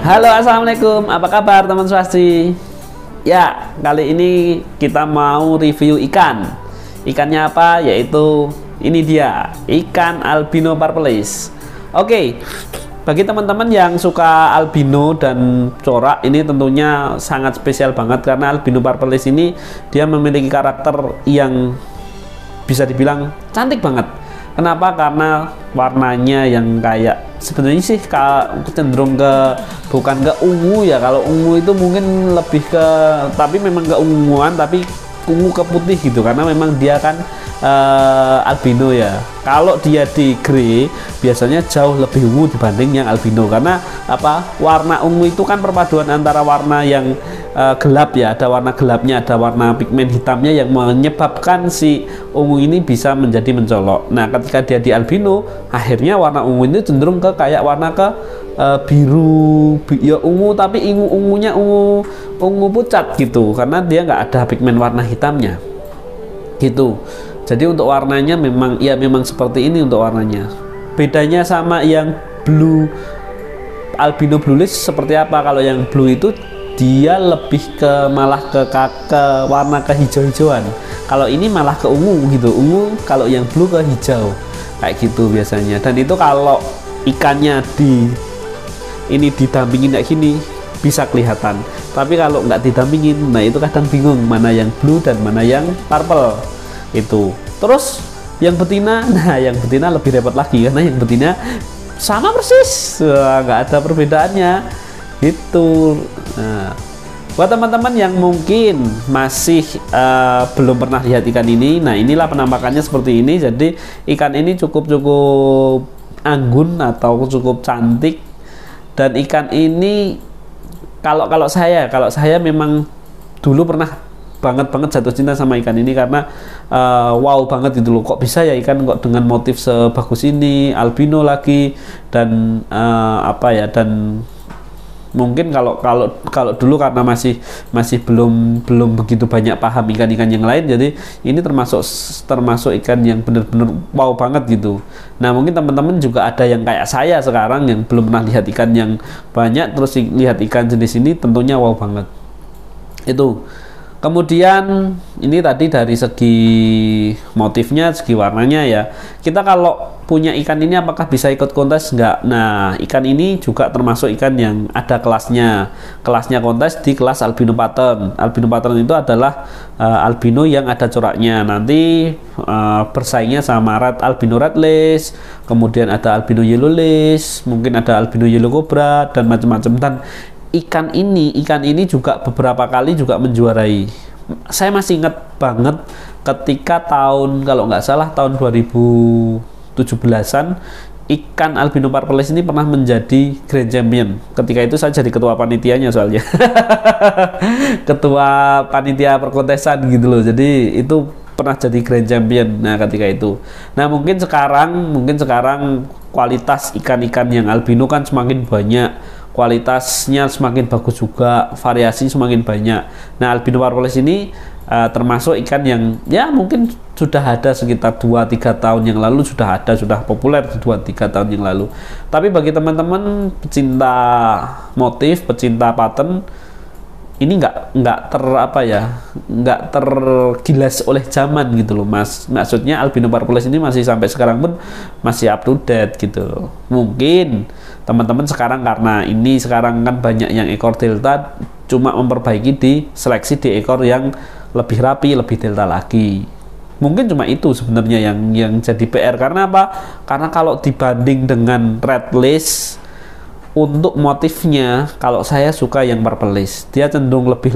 Halo, assalamualaikum. Apa kabar teman swasti? Ya, kali ini kita mau review ikan. Ikannya apa? Yaitu ini dia, ikan albino purpleis. Oke, bagi teman-teman yang suka albino dan corak, ini tentunya sangat spesial banget karena albino purpleis ini dia memiliki karakter yang bisa dibilang cantik banget. Kenapa? Karena warnanya yang kayak sebenarnya sih cenderung ke bukan ke ungu ya. Kalau ungu itu mungkin lebih ke, tapi memang ke unguan, tapi ungu ke putih gitu karena memang dia kan albino ya. Kalau dia di grey biasanya jauh lebih ungu dibanding yang albino karena apa? Warna ungu itu kan perpaduan antara warna yang gelap ya, ada warna gelapnya, ada warna pigmen hitamnya yang menyebabkan si ungu ini bisa menjadi mencolok. Nah, ketika dia di albino, akhirnya warna ungu ini cenderung ke kayak warna ke biru ya ungu, tapi ungunya ungu pucat gitu karena dia nggak ada pigmen warna hitamnya gitu. Jadi untuk warnanya memang ya memang seperti ini untuk warnanya. Bedanya sama yang blue albino blueless seperti apa? Kalau yang blue itu dia lebih ke malah ke warna kehijau-hijauan. Kalau ini malah ke ungu gitu. Ungu, kalau yang blue ke hijau. Kayak gitu biasanya. Dan itu kalau ikannya ini didampingin kayak gini bisa kelihatan. Tapi kalau nggak didampingin, nah itu kadang bingung mana yang blue dan mana yang purple. Itu. Terus yang betina, nah yang betina lebih repot lagi karena yang betina sama persis. Nggak ada perbedaannya. Itu. Nah, buat teman-teman yang mungkin masih belum pernah lihat ikan ini, nah inilah penampakannya seperti ini. Jadi ikan ini cukup anggun atau cukup cantik, dan ikan ini kalau saya memang dulu pernah banget jatuh cinta sama ikan ini karena wow banget gitu loh, kok bisa ya ikan kok dengan motif sebagus ini, albino lagi, dan dan mungkin kalau dulu karena masih belum begitu banyak paham ikan-ikan yang lain, jadi ini termasuk ikan yang benar-benar wow banget gitu. Nah, mungkin teman-teman juga ada yang kayak saya sekarang yang belum pernah lihat ikan yang banyak, terus lihat ikan jenis ini tentunya wow banget. Itu. Kemudian ini tadi dari segi motifnya, segi warnanya ya. Kita kalau punya ikan ini apakah bisa ikut kontes? Enggak. Nah, ikan ini juga termasuk ikan yang ada kelasnya. Kelasnya kontes di kelas albino pattern. Albino pattern itu adalah albino yang ada coraknya. Nanti bersaingnya sama albino red lace, kemudian ada albino yellow lace, mungkin ada albino yellow cobra dan macam-macam. Dan ikan ini juga beberapa kali juga menjuarai. Saya masih ingat banget ketika kalau nggak salah tahun 2017-an ikan albino purpleis ini pernah menjadi grand champion. Ketika itu saya jadi ketua panitianya soalnya. Ketua panitia perkontesan gitu loh. Jadi itu pernah jadi grand champion. Nah, ketika itu. Nah, mungkin sekarang kualitas ikan-ikan yang albino kan semakin banyak. Kualitasnya semakin bagus juga, variasi semakin banyak. Nah, albino purpleis ini termasuk ikan yang ya mungkin sudah ada sekitar 2-3 tahun yang lalu, sudah populer 2-3 tahun yang lalu. Tapi bagi teman-teman pecinta motif, pecinta pattern, ini nggak tergilas oleh zaman gitu loh, Mas. Maksudnya albino purpleis ini masih sampai sekarang pun masih up to date gitu. Mungkin teman-teman sekarang karena ini sekarang kan banyak yang ekor delta, cuma memperbaiki seleksi di ekor yang lebih rapi, lebih delta lagi. Mungkin cuma itu sebenarnya yang jadi PR. Karena apa? Karena kalau dibanding dengan red lace, untuk motifnya kalau saya suka yang purpleis. Dia cenderung lebih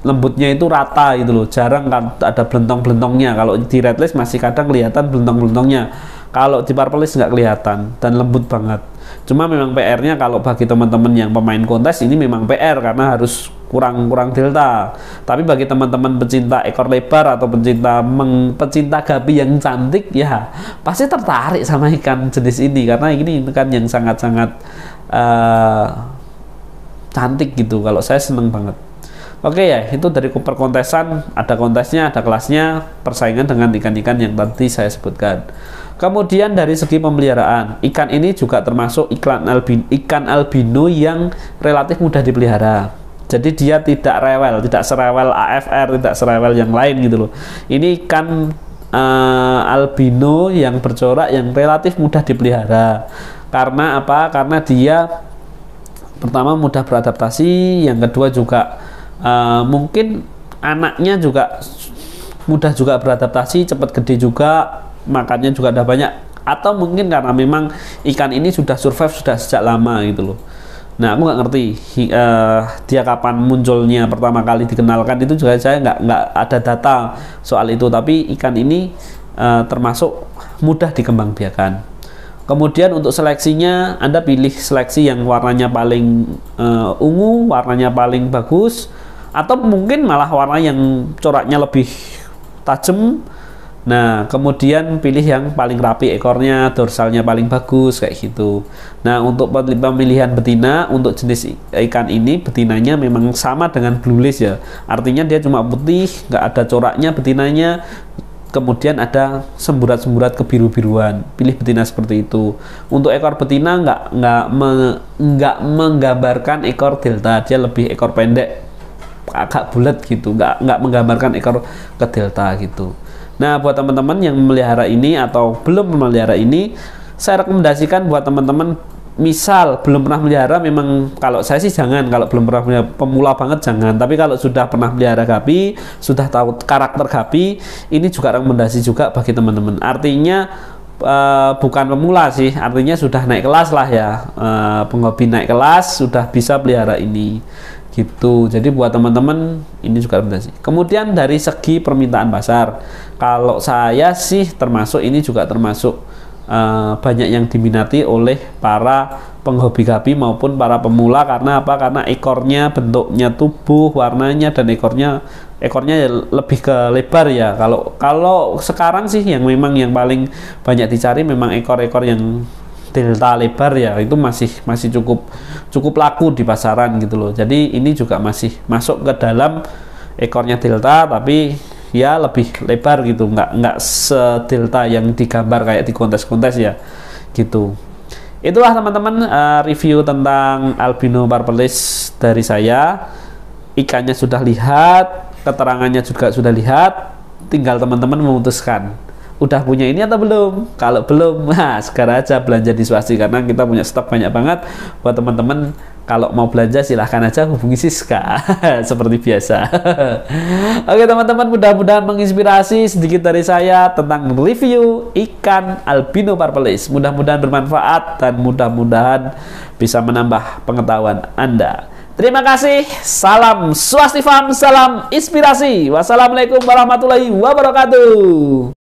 lembutnya itu rata gitu loh. Jarang kan ada belentong-belentongnya. Kalau di red lace masih kadang kelihatan belentong-belentongnya. Kalau di purpleis nggak kelihatan dan lembut banget. Cuma memang PR-nya kalau bagi teman-teman yang pemain kontes ini memang PR karena harus kurang delta. Tapi bagi teman-teman pecinta ekor lebar atau pecinta gapi yang cantik ya pasti tertarik sama ikan jenis ini karena ini ikan yang sangat-sangat cantik gitu. Kalau saya seneng banget. Oke ya, itu dari perkontesan, ada kontesnya, ada kelasnya, persaingan dengan ikan-ikan yang tadi saya sebutkan. Kemudian dari segi pemeliharaan, ikan ini juga termasuk ikan albino yang relatif mudah dipelihara. Jadi dia tidak rewel, tidak serewel AFR, tidak serewel yang lain gitu loh. Ini ikan albino yang bercorak yang relatif mudah dipelihara. Karena apa? Karena dia pertama mudah beradaptasi, yang kedua juga mungkin anaknya juga mudah juga beradaptasi, cepat gede juga, makannya juga ada banyak, atau mungkin karena memang ikan ini sudah survive sudah sejak lama gitu loh. Nah, aku nggak ngerti dia kapan munculnya pertama kali dikenalkan, itu juga saya nggak ada data soal itu, tapi ikan ini termasuk mudah dikembangbiakan. Kemudian untuk seleksinya, Anda pilih seleksi yang warnanya paling ungu, warnanya paling bagus, atau mungkin malah warna yang coraknya lebih tajam. Nah, kemudian pilih yang paling rapi ekornya, dorsalnya paling bagus kayak gitu. Nah, untuk pemilihan betina untuk jenis ikan ini, betinanya memang sama dengan blue lace ya. Artinya dia cuma putih, nggak ada coraknya betinanya. Kemudian ada semburat-semburat kebiru-biruan. Pilih betina seperti itu. Untuk ekor betina nggak menggambarkan ekor delta, dia lebih ekor pendek, agak bulat gitu. Nggak menggambarkan ekor ke delta gitu. Nah, buat teman-teman yang memelihara ini atau belum memelihara ini, saya rekomendasikan buat teman-teman, misal belum pernah melihara, memang kalau saya sih jangan, kalau belum pernah melihara, pemula banget jangan. Tapi kalau sudah pernah melihara gapi, sudah tahu karakter gapi, ini juga rekomendasi juga bagi teman-teman. Artinya bukan pemula sih, artinya sudah naik kelas lah ya, penghobi naik kelas sudah bisa pelihara ini gitu. Jadi buat teman-teman ini juga rekomendasi. Kemudian dari segi permintaan pasar, kalau saya sih termasuk ini juga termasuk banyak yang diminati oleh para penghobi gapi maupun para pemula. Karena apa? Karena ekornya, bentuknya tubuh, warnanya, dan ekornya lebih ke lebar ya. Kalau sekarang sih yang memang yang paling banyak dicari memang ekor-ekor yang delta lebar ya, itu masih cukup laku di pasaran gitu loh. Jadi ini juga masih masuk ke dalam ekornya delta, tapi ya lebih lebar gitu, nggak sedelta yang digambar kayak di kontes-kontes ya gitu. Itulah teman-teman review tentang albino purplis dari saya. Ikannya sudah lihat, keterangannya juga sudah lihat, tinggal teman-teman memutuskan udah punya ini atau belum. Kalau belum, nah sekarang aja belanja di Swasti, karena kita punya stok banyak banget. Buat teman-teman kalau mau belanja silahkan aja hubungi Siska seperti biasa. Oke teman-teman, mudah-mudahan menginspirasi sedikit dari saya tentang review ikan albino purplis. Mudah-mudahan bermanfaat dan mudah-mudahan bisa menambah pengetahuan Anda. Terima kasih, salam Swasti Farm, salam inspirasi. Wassalamualaikum warahmatullahi wabarakatuh.